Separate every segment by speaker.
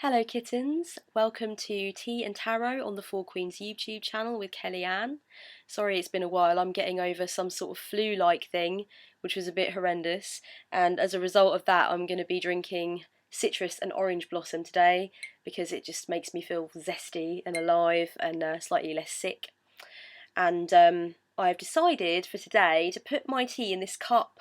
Speaker 1: Hello kittens, welcome to Tea and Tarot on the Four Queens YouTube channel with Kellyanne. Sorry it's been a while, I'm getting over some sort of flu-like thing, which was a bit horrendous, and as a result of that I'm going to be drinking citrus and orange blossom today because it just makes me feel zesty and alive and slightly less sick. And I've decided for today to put my tea in this cup,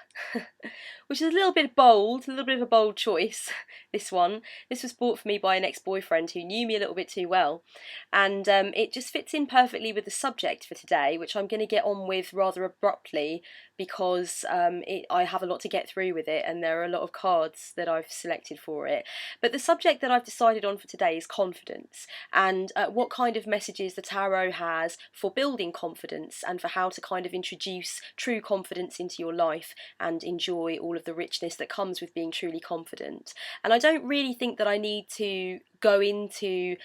Speaker 1: which is a little bit bold, a little bit of a bold choice, this one. This was bought for me by an ex-boyfriend who knew me a little bit too well, and it just fits in perfectly with the subject for today, which I'm going to get on with rather abruptly because I have a lot to get through with it, and there are a lot of cards that I've selected for it. But the subject that I've decided on for today is confidence, and what kind of messages the tarot has for building confidence and for how to kind of introduce true confidence into your life and enjoy all of the richness that comes with being truly confident. And I don't really think that I need to go into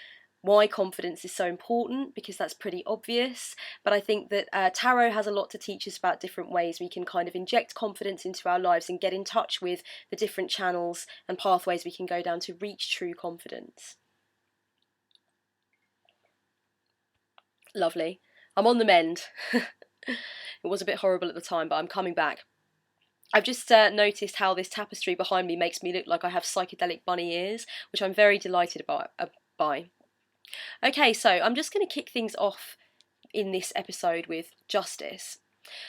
Speaker 1: why confidence is so important, because that's pretty obvious, but I think that tarot has a lot to teach us about different ways we can kind of inject confidence into our lives and get in touch with the different channels and pathways we can go down to reach true confidence. Lovely. I'm on the mend. It was a bit horrible at the time, but I'm coming back. I've just noticed how this tapestry behind me makes me look like I have psychedelic bunny ears, which I'm very delighted by. Okay, so I'm just going to kick things off in this episode with justice.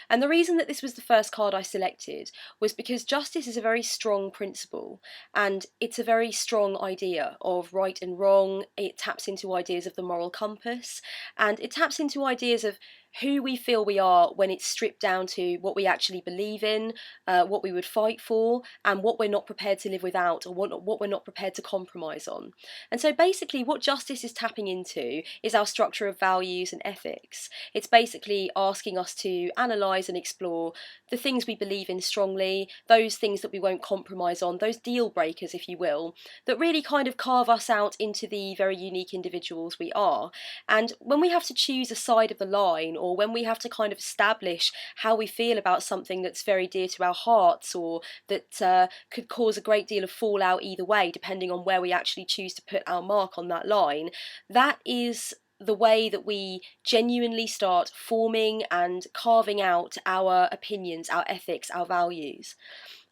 Speaker 1: And the reason that this was the first card I selected was because justice is a very strong principle, and it's a very strong idea of right and wrong. It taps into ideas of the moral compass, and it taps into ideas of who we feel we are when it's stripped down to what we actually believe in, what we would fight for, and what we're not prepared to live without, or what we're not prepared to compromise on. And so basically what justice is tapping into is our structure of values and ethics. It's basically asking us to analyse and explore the things we believe in strongly, those things that we won't compromise on, those deal breakers, if you will, that really kind of carve us out into the very unique individuals we are. And when we have to choose a side of the line, or when we have to kind of establish how we feel about something that's very dear to our hearts, or that could cause a great deal of fallout either way, depending on where we actually choose to put our mark on that line, that is the way that we genuinely start forming and carving out our opinions, our ethics, our values.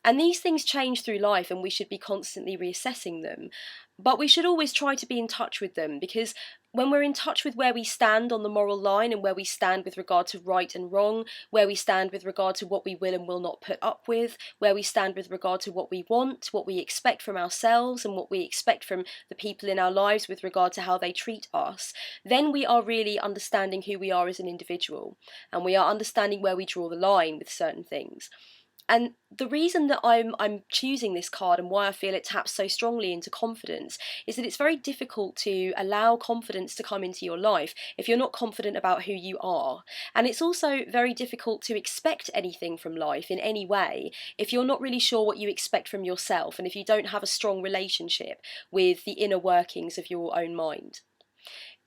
Speaker 1: And these things change through life, and we should be constantly reassessing them. But we should always try to be in touch with them, because when we're in touch with where we stand on the moral line and where we stand with regard to right and wrong, where we stand with regard to what we will and will not put up with, where we stand with regard to what we want, what we expect from ourselves, and what we expect from the people in our lives with regard to how they treat us, then we are really understanding who we are as an individual, and we are understanding where we draw the line with certain things. And the reason that I'm choosing this card and why I feel it taps so strongly into confidence is that it's very difficult to allow confidence to come into your life if you're not confident about who you are. And it's also very difficult to expect anything from life in any way if you're not really sure what you expect from yourself, and if you don't have a strong relationship with the inner workings of your own mind.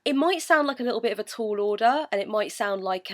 Speaker 1: It might sound like a little bit of a tall order, and it might sound like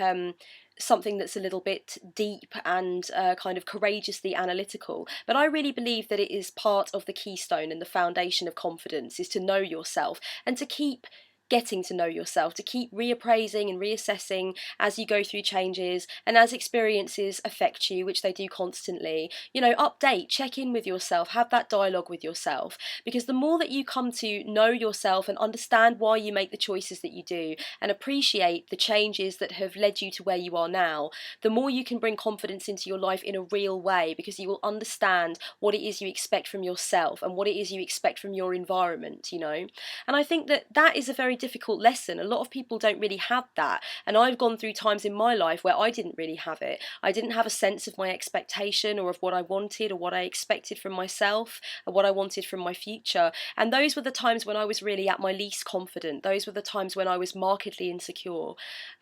Speaker 1: something that's a little bit deep and kind of courageously analytical, but I really believe that it is part of the keystone and the foundation of confidence, is to know yourself and to keep getting to know yourself, to keep reappraising and reassessing as you go through changes and as experiences affect you, which they do constantly. You know, update, check in with yourself, have that dialogue with yourself, because the more that you come to know yourself and understand why you make the choices that you do and appreciate the changes that have led you to where you are now, the more you can bring confidence into your life in a real way, because you will understand what it is you expect from yourself and what it is you expect from your environment, you know. And I think that that is a very difficult lesson. A lot of people don't really have that, and I've gone through times in my life where I didn't really have it. I didn't have a sense of my expectation, or of what I wanted, or what I expected from myself, or what I wanted from my future. And those were the times when I was really at my least confident. Those were the times when I was markedly insecure,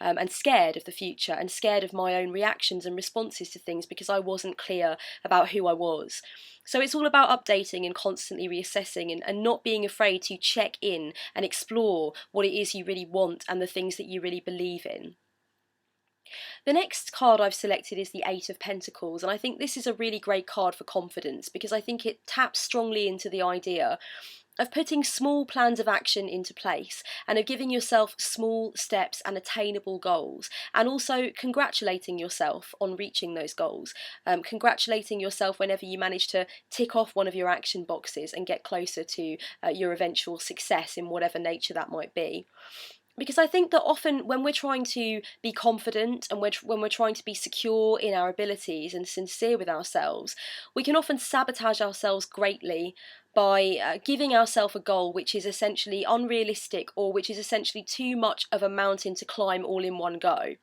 Speaker 1: and scared of the future, and scared of my own reactions and responses to things, because I wasn't clear about who I was. So it's all about updating and constantly reassessing, and not being afraid to check in and explore what it is you really want and the things that you really believe in. The next card I've selected is the Eight of Pentacles, and I think this is a really great card for confidence, because I think it taps strongly into the idea of putting small plans of action into place and of giving yourself small steps and attainable goals, and also congratulating yourself on reaching those goals, congratulating yourself whenever you manage to tick off one of your action boxes and get closer to your eventual success in whatever nature that might be. Because I think that often when we're trying to be confident and when we're trying to be secure in our abilities and sincere with ourselves, we can often sabotage ourselves greatly by giving ourselves a goal which is essentially unrealistic, or which is essentially too much of a mountain to climb all in one go.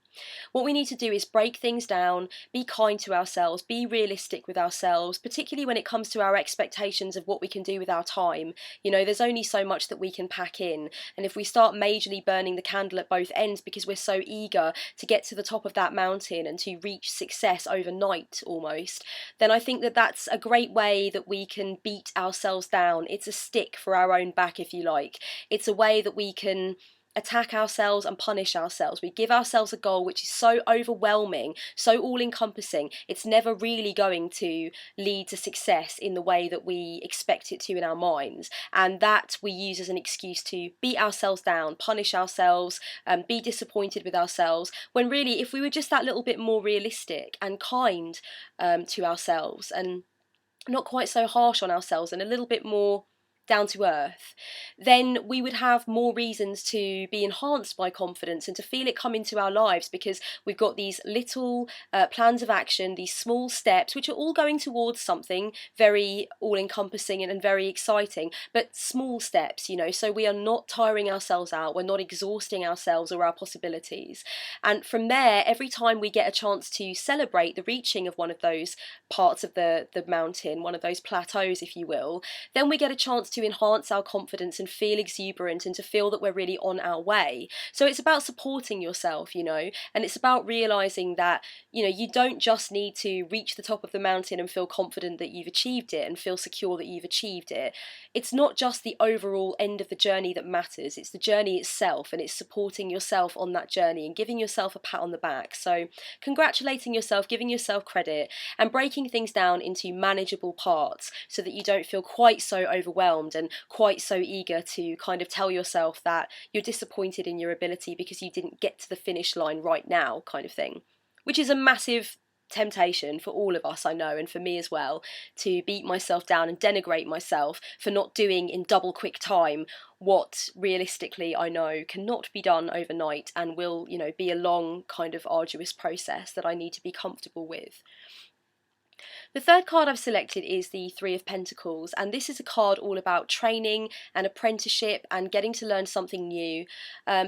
Speaker 1: What we need to do is break things down, be kind to ourselves, be realistic with ourselves, particularly when it comes to our expectations of what we can do with our time. You know, there's only so much that we can pack in, and if we start majorly burning the candle at both ends because we're so eager to get to the top of that mountain and to reach success overnight almost, then I think that that's a great way that we can beat ourselves down. It's a stick for our own back, if you like. It's a way that we can attack ourselves and punish ourselves. We give ourselves a goal which is so overwhelming, so all-encompassing, it's never really going to lead to success in the way that we expect it to in our minds. And that we use as an excuse to beat ourselves down, punish ourselves, be disappointed with ourselves, when really if we were just that little bit more realistic and kind to ourselves, and not quite so harsh on ourselves, and a little bit more down to earth, then we would have more reasons to be enhanced by confidence and to feel it come into our lives, because we've got these little plans of action, these small steps, which are all going towards something very all-encompassing and very exciting, but small steps, you know, so we are not tiring ourselves out, we're not exhausting ourselves or our possibilities. And from there, every time we get a chance to celebrate the reaching of one of those parts of the mountain, one of those plateaus, if you will, then we get a chance to enhance our confidence and feel exuberant and to feel that we're really on our way. So it's about supporting yourself, you know, and it's about realizing that, you know, you don't just need to reach the top of the mountain and feel confident that you've achieved it and feel secure that you've achieved it. It's not just the overall end of the journey that matters, it's the journey itself, and it's supporting yourself on that journey and giving yourself a pat on the back. So congratulating yourself, giving yourself credit, and breaking things down into manageable parts so that you don't feel quite so overwhelmed and quite so eager to kind of tell yourself that you're disappointed in your ability because you didn't get to the finish line right now, kind of thing, which is a massive temptation for all of us, I know, and for me as well, to beat myself down and denigrate myself for not doing in double quick time what realistically I know cannot be done overnight and will, you know, be a long kind of arduous process that I need to be comfortable with. The third card I've selected is the Three of Pentacles, and this is a card all about training and apprenticeship and getting to learn something new,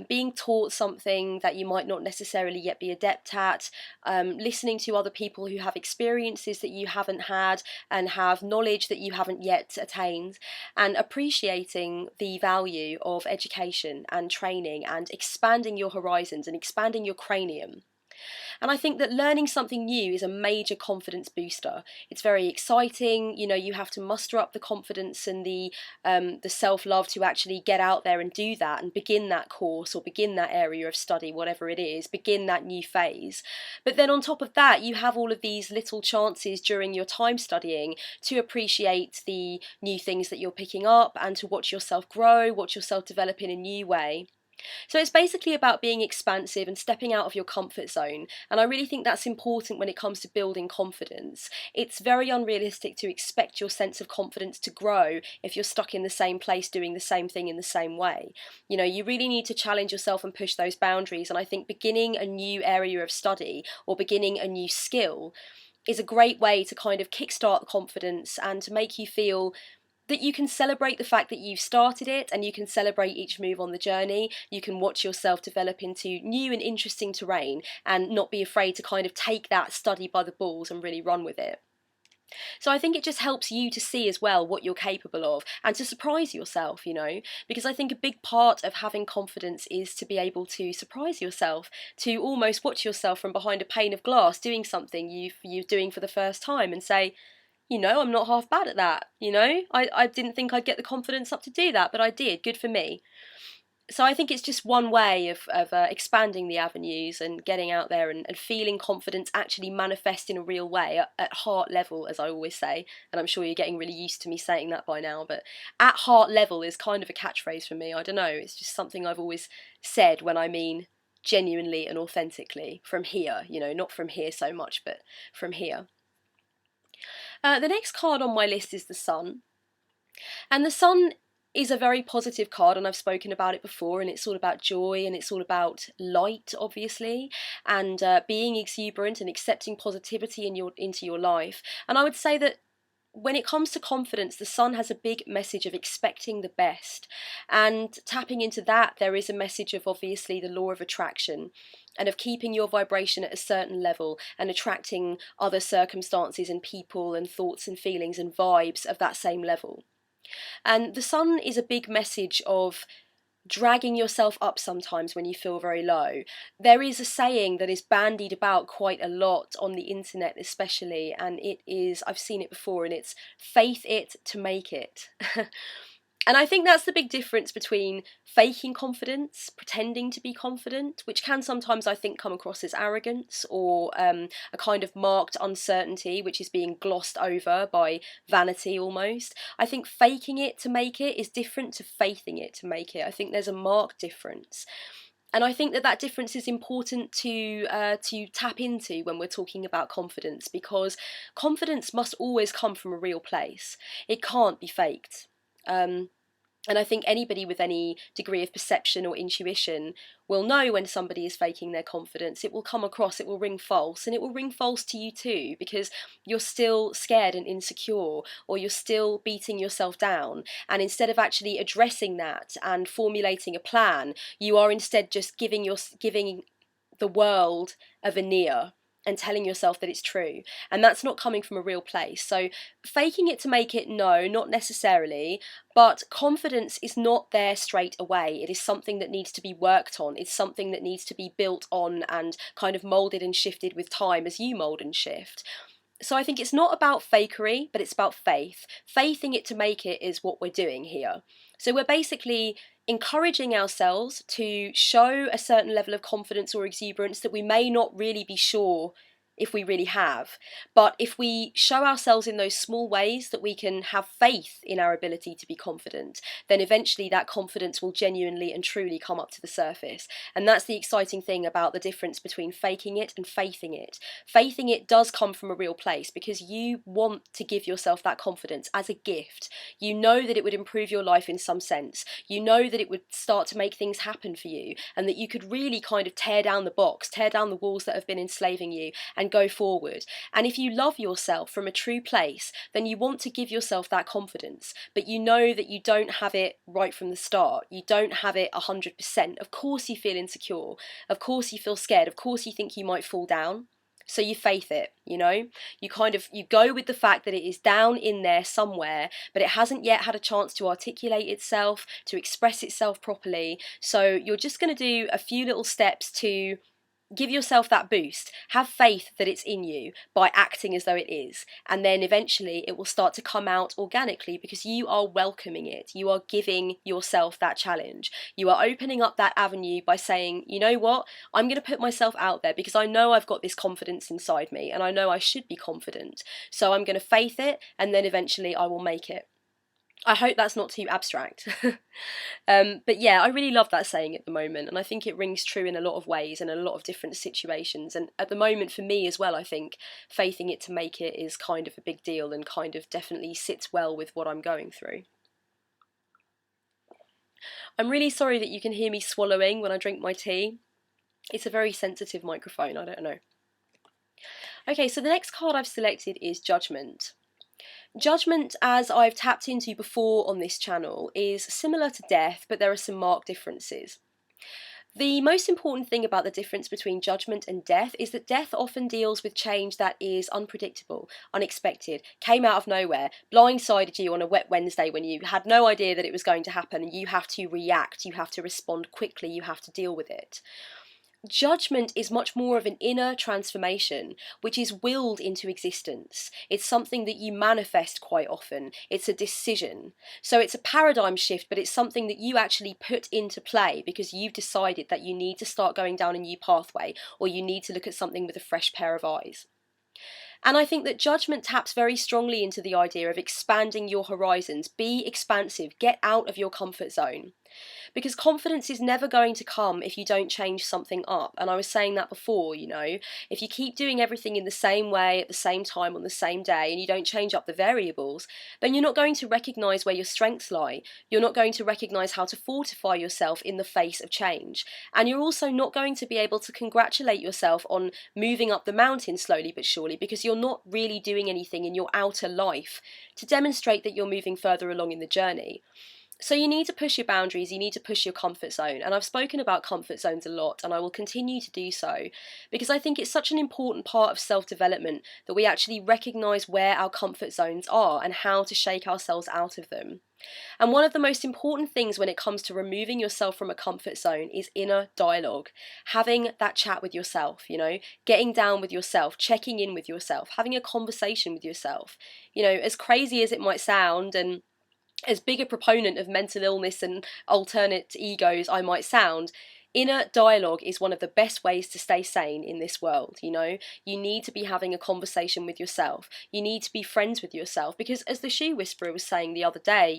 Speaker 1: being taught something that you might not necessarily yet be adept at, listening to other people who have experiences that you haven't had and have knowledge that you haven't yet attained, and appreciating the value of education and training and expanding your horizons and expanding your cranium. And I think that learning something new is a major confidence booster. It's very exciting. You know, you have to muster up the confidence and the self-love to actually get out there and do that and begin that course or begin that area of study, whatever it is, begin that new phase. But then on top of that, you have all of these little chances during your time studying to appreciate the new things that you're picking up and to watch yourself grow, watch yourself develop in a new way. So it's basically about being expansive and stepping out of your comfort zone, and I really think that's important when it comes to building confidence. It's very unrealistic to expect your sense of confidence to grow if you're stuck in the same place doing the same thing in the same way. You know, you really need to challenge yourself and push those boundaries, and I think beginning a new area of study or beginning a new skill is a great way to kind of kickstart confidence and to make you feel that you can celebrate the fact that you've started it, and you can celebrate each move on the journey. You can watch yourself develop into new and interesting terrain and not be afraid to kind of take that study by the balls and really run with it. So I think it just helps you to see as well what you're capable of and to surprise yourself, you know, because I think a big part of having confidence is to be able to surprise yourself, to almost watch yourself from behind a pane of glass doing something you're doing for the first time and say, you know, I'm not half bad at that, you know? I didn't think I'd get the confidence up to do that, but I did. Good for me. So I think it's just one way of expanding the avenues and getting out there and feeling confidence actually manifest in a real way at heart level, as I always say. And I'm sure you're getting really used to me saying that by now, but at heart level is kind of a catchphrase for me. I don't know, it's just something I've always said when I mean genuinely and authentically from here, you know, not from here so much, but from here. The next card on my list is the Sun. And the Sun is a very positive card, and I've spoken about it before, and it's all about joy, and it's all about light, obviously, and being exuberant and accepting positivity into your life. And I would say that when it comes to confidence, the Sun has a big message of expecting the best, and tapping into that, there is a message of obviously the law of attraction and of keeping your vibration at a certain level and attracting other circumstances and people and thoughts and feelings and vibes of that same level. And the Sun is a big message of dragging yourself up sometimes when you feel very low. There is a saying that is bandied about quite a lot on the internet especially, and it is, I've seen it before, and it's faith it to make it. And I think that's the big difference between faking confidence, pretending to be confident, which can sometimes, I think, come across as arrogance or a kind of marked uncertainty, which is being glossed over by vanity almost. I think faking it to make it is different to faithing it to make it. I think there's a marked difference. And I think that that difference is important to tap into when we're talking about confidence, because confidence must always come from a real place. It can't be faked. And I think anybody with any degree of perception or intuition will know when somebody is faking their confidence. It will come across, it will ring false, and it will ring false to you too, because you're still scared and insecure, or you're still beating yourself down. And instead of actually addressing that and formulating a plan, you are instead just giving the world a veneer and telling yourself that it's true, and that's not coming from a real place. So faking it to make it, no, not necessarily, but confidence is not there straight away. It is something that needs to be worked on. It's something that needs to be built on and kind of molded and shifted with time as you mold and shift. So I think it's not about fakery, but it's about faith. Faithing it to make it is what we're doing here. So we're basically encouraging ourselves to show a certain level of confidence or exuberance that we may not really be sure if we really have. But if we show ourselves in those small ways that we can have faith in our ability to be confident, then eventually that confidence will genuinely and truly come up to the surface. And that's the exciting thing about the difference between faking it and faithing it. Faithing it does come from a real place because you want to give yourself that confidence as a gift. You know that it would improve your life in some sense. You know that it would start to make things happen for you, and that you could really kind of tear down the box, tear down the walls that have been enslaving you, and go forward. And if you love yourself from a true place, then you want to give yourself that confidence, but you know that you don't have it right from the start. You don't have it 100%. Of course you feel insecure. Of course you feel scared. Of course you think you might fall down. So you faith it, you know, you go with the fact that it is down in there somewhere, but it hasn't yet had a chance to articulate itself, to express itself properly. So you're just going to do a few little steps to give yourself that boost. Have faith that it's in you by acting as though it is, and then eventually it will start to come out organically because you are welcoming it. You are giving yourself that challenge. You are opening up that avenue by saying, you know what, I'm going to put myself out there because I know I've got this confidence inside me and I know I should be confident. So I'm going to faith it, and then eventually I will make it. I hope that's not too abstract. But yeah, I really love that saying at the moment, and I think it rings true in a lot of ways and in a lot of different situations. And at the moment for me as well, I think faithing it to make it is kind of a big deal and kind of definitely sits well with what I'm going through. I'm really sorry that you can hear me swallowing when I drink my tea. It's a very sensitive microphone, I don't know. Okay, so the next card I've selected is Judgment. Judgment, as I've tapped into before on this channel, is similar to death, but there are some marked differences. The most important thing about the difference between judgment and death is that death often deals with change that is unpredictable, unexpected, came out of nowhere, blindsided you on a wet Wednesday when you had no idea that it was going to happen, and you have to react, you have to respond quickly, you have to deal with it. Judgment is much more of an inner transformation, which is willed into existence. It's something that you manifest quite often. It's a decision. So it's a paradigm shift, but it's something that you actually put into play because you've decided that you need to start going down a new pathway, or you need to look at something with a fresh pair of eyes. And I think that judgment taps very strongly into the idea of expanding your horizons. Be expansive, get out of your comfort zone. Because confidence is never going to come if you don't change something up. And I was saying that before, if you keep doing everything in the same way at the same time on the same day and you don't change up the variables, then you're not going to recognize where your strengths lie. You're not going to recognize how to fortify yourself in the face of change. And you're also not going to be able to congratulate yourself on moving up the mountain slowly but surely, because you're not really doing anything in your outer life to demonstrate that you're moving further along in the journey. So you need to push your boundaries, you need to push your comfort zone. And I've spoken about comfort zones a lot, and I will continue to do so, because I think it's such an important part of self-development that we actually recognise where our comfort zones are and how to shake ourselves out of them. And one of the most important things when it comes to removing yourself from a comfort zone is inner dialogue. Having that chat with yourself, getting down with yourself, checking in with yourself, having a conversation with yourself. As crazy as it might sound, and as big a proponent of mental illness and alternate egos I might sound, inner dialogue is one of the best ways to stay sane in this world. You need to be having a conversation with yourself. You need to be friends with yourself, because as the shoe whisperer was saying the other day,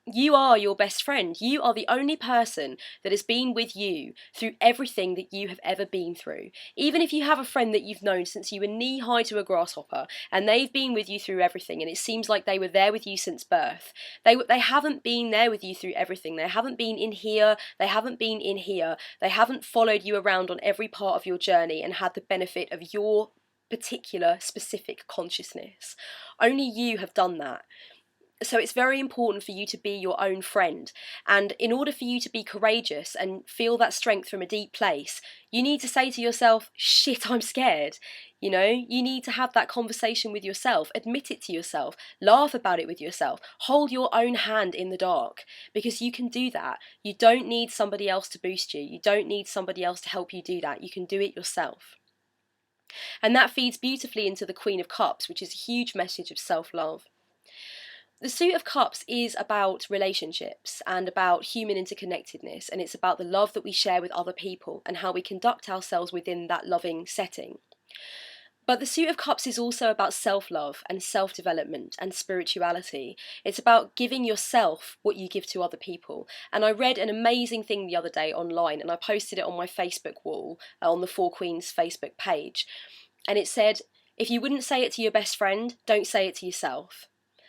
Speaker 1: you are your best friend. You are the only person that has been with you through everything that you have ever been through. Even if you have a friend that you've known since you were knee high to a grasshopper and they've been with you through everything and it seems like they were there with you since birth, they haven't been there with you through everything. They haven't been in here, they haven't been in here, they haven't followed you around on every part of your journey and had the benefit of your particular specific consciousness. Only you have done that. So it's very important for you to be your own friend. And in order for you to be courageous and feel that strength from a deep place, you need to say to yourself, shit, I'm scared. You need to have that conversation with yourself, admit it to yourself, laugh about it with yourself, hold your own hand in the dark, because you can do that. You don't need somebody else to boost you. You don't need somebody else to help you do that. You can do it yourself. And that feeds beautifully into the Queen of Cups, which is a huge message of self-love. The Suit of Cups is about relationships and about human interconnectedness, and it's about the love that we share with other people and how we conduct ourselves within that loving setting. But the Suit of Cups is also about self-love and self-development and spirituality. It's about giving yourself what you give to other people. And I read an amazing thing the other day online, and I posted it on my Facebook wall, on the Four Queens Facebook page. And it said, if you wouldn't say it to your best friend, don't say it to yourself.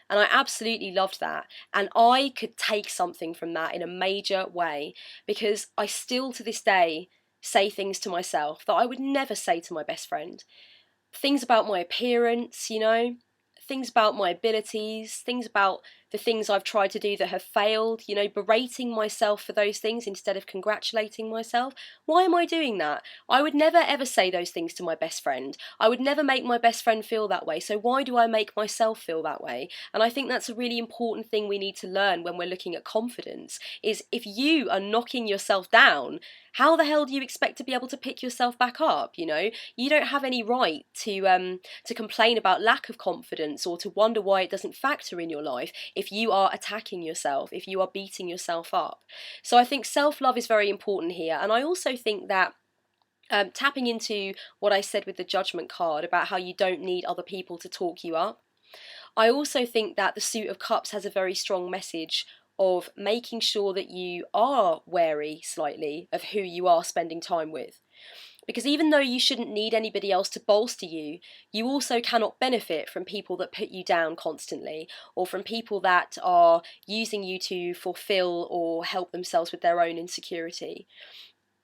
Speaker 1: And I absolutely loved that. And I could take something from that in a major way, because I still to this day say things to myself that I would never say to my best friend. Things about my appearance, things about my abilities, things about the things I've tried to do that have failed, berating myself for those things instead of congratulating myself. Why am I doing that? I would never ever say those things to my best friend. I would never make my best friend feel that way. So why do I make myself feel that way? And I think that's a really important thing we need to learn when we're looking at confidence, is if you are knocking yourself down, how the hell do you expect to be able to pick yourself back up? You don't have any right to complain about lack of confidence or to wonder why it doesn't factor in your life if you are attacking yourself, if you are beating yourself up. So I think self-love is very important here. And I also think that tapping into what I said with the Judgment card about how you don't need other people to talk you up, I also think that the Suit of Cups has a very strong message of making sure that you are wary slightly of who you are spending time with. Because even though you shouldn't need anybody else to bolster you, you also cannot benefit from people that put you down constantly, or from people that are using you to fulfill or help themselves with their own insecurity.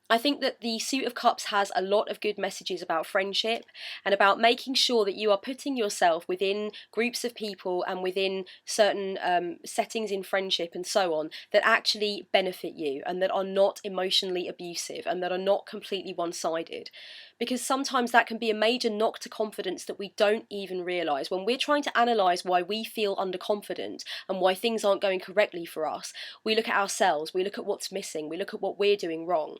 Speaker 1: I think that the Suit of Cups has a lot of good messages about friendship and about making sure that you are putting yourself within groups of people and within certain settings in friendship and so on that actually benefit you and that are not emotionally abusive and that are not completely one-sided. Because sometimes that can be a major knock to confidence that we don't even realise. When we're trying to analyse why we feel underconfident and why things aren't going correctly for us, we look at ourselves, we look at what's missing, we look at what we're doing wrong.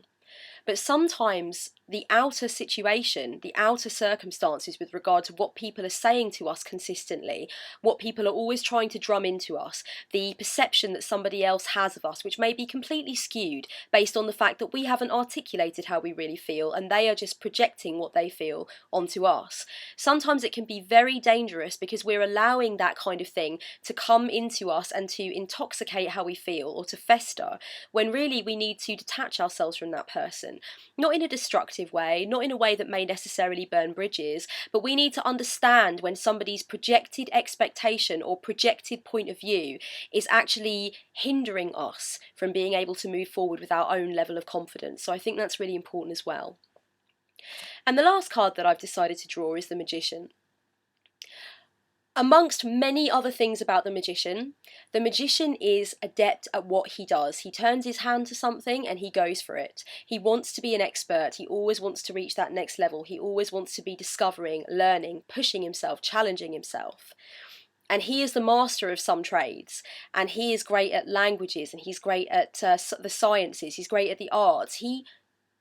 Speaker 1: But sometimes the outer situation, the outer circumstances with regard to what people are saying to us consistently, what people are always trying to drum into us, the perception that somebody else has of us, which may be completely skewed based on the fact that we haven't articulated how we really feel and they are just projecting what they feel onto us. Sometimes it can be very dangerous because we're allowing that kind of thing to come into us and to intoxicate how we feel or to fester, when really we need to detach ourselves from that person. Not in a destructive way, not in a way that may necessarily burn bridges, but we need to understand when somebody's projected expectation or projected point of view is actually hindering us from being able to move forward with our own level of confidence. So I think that's really important as well. And the last card that I've decided to draw is the Magician. Amongst many other things about the Magician is adept at what he does. He turns his hand to something and he goes for it. He wants to be an expert. He always wants to reach that next level. He always wants to be discovering, learning, pushing himself, challenging himself. And he is the master of some trades, and he is great at languages, and he's great at the sciences, he's great at the arts. He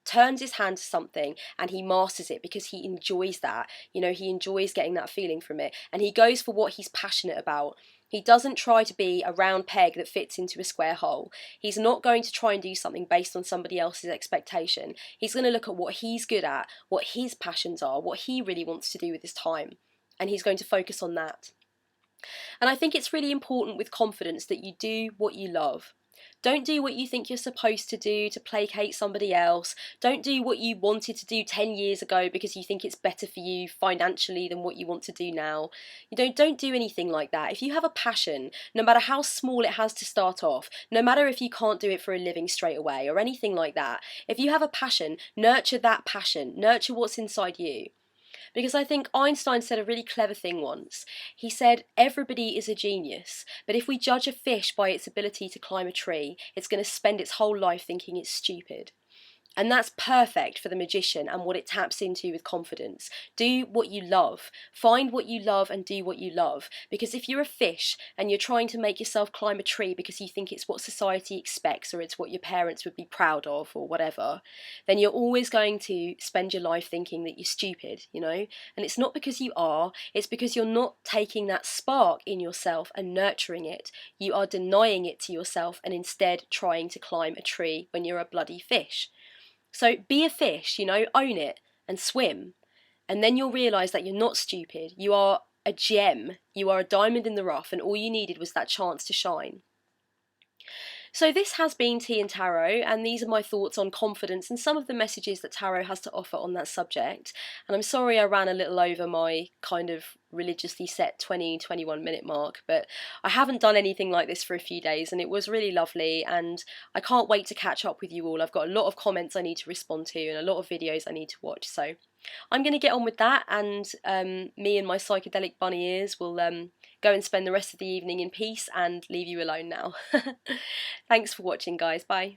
Speaker 1: turns his hand to something and he masters it because he enjoys that. You know, he enjoys getting that feeling from it, and he goes for what he's passionate about. He doesn't try to be a round peg that fits into a square hole. He's not going to try and do something based on somebody else's expectation. He's going to look at what he's good at, what his passions are, what he really wants to do with his time, and he's going to focus on that. And I think it's really important with confidence that you do what you love. Don't do what you think you're supposed to do to placate somebody else. Don't do what you wanted to do 10 years ago because you think it's better for you financially than what you want to do now. Don't do anything like that. If you have a passion, no matter how small it has to start off, no matter if you can't do it for a living straight away or anything like that, if you have a passion, nurture that passion. Nurture what's inside you. Because I think Einstein said a really clever thing once. He said, everybody is a genius, but if we judge a fish by its ability to climb a tree, it's going to spend its whole life thinking it's stupid. And that's perfect for the Magician and what it taps into with confidence. Do what you love. Find what you love and do what you love. Because if you're a fish and you're trying to make yourself climb a tree because you think it's what society expects or it's what your parents would be proud of or whatever, then you're always going to spend your life thinking that you're stupid, you know? And it's not because you are, it's because you're not taking that spark in yourself and nurturing it. You are denying it to yourself and instead trying to climb a tree when you're a bloody fish. So be a fish, you know, own it and swim. And then you'll realise that you're not stupid. You are a gem. You are a diamond in the rough, and all you needed was that chance to shine. So this has been Tea and Tarot, and these are my thoughts on confidence and some of the messages that Tarot has to offer on that subject. And I'm sorry I ran a little over my kind of religiously set 21 minute mark, but I haven't done anything like this for a few days and it was really lovely, and I can't wait to catch up with you all. I've got a lot of comments I need to respond to and a lot of videos I need to watch, so I'm going to get on with that, and me and my psychedelic bunny ears will go and spend the rest of the evening in peace and leave you alone now. Thanks for watching, guys. Bye.